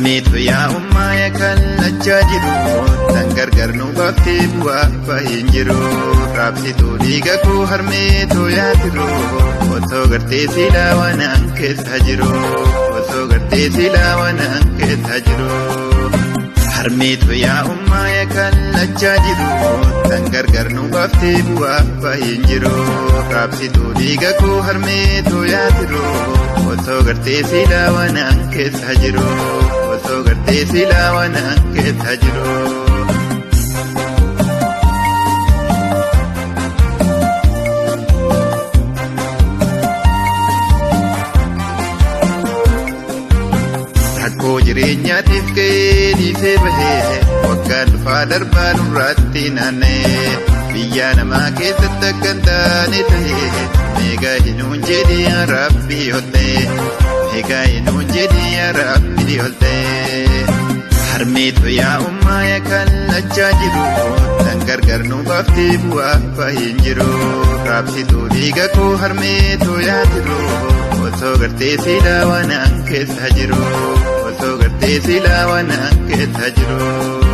Harmeetu yaa ummaa yakallachaa jiru tan gargar nu baaftee bu'aa bahin jiru raabsituu dhiiga koo harmeetu yaa jiru osoo gartee silaa wanaan keessa jiru osoo gartee silaa wanaan keessa jiru. Harmeetu yaa ummaa yakallachaa jiru tan gargar nu baaftee bu'aa bahin jiru raabsituu dhiiga koo harmeetu yaa jiru osoo gartee silaa wanaan keessa jiru osoo gartee silaa wanaan keessa jiru. Rakkoo jireenyaatiif ka'ee dhiisee bahee waggaan dhufaa darbaa nurraatti naanna'ee biyya namaa keessatti akka hin taane ta'ee meegaa hinuun jedhee yaa Rabbii ol ta'ee meegaa hinuun jedhee yaa Rabbii ol ta'ee. Harmeetu yaa ummaa yakallachaa jiru tan gargar nu baaftee bu'aa bahin jiru raabsituu dhiiga koo harmeetu yaa jiru osoo gartee silaa wanaan keessa jiru osoo gartee silaa wanaan keessa jiru.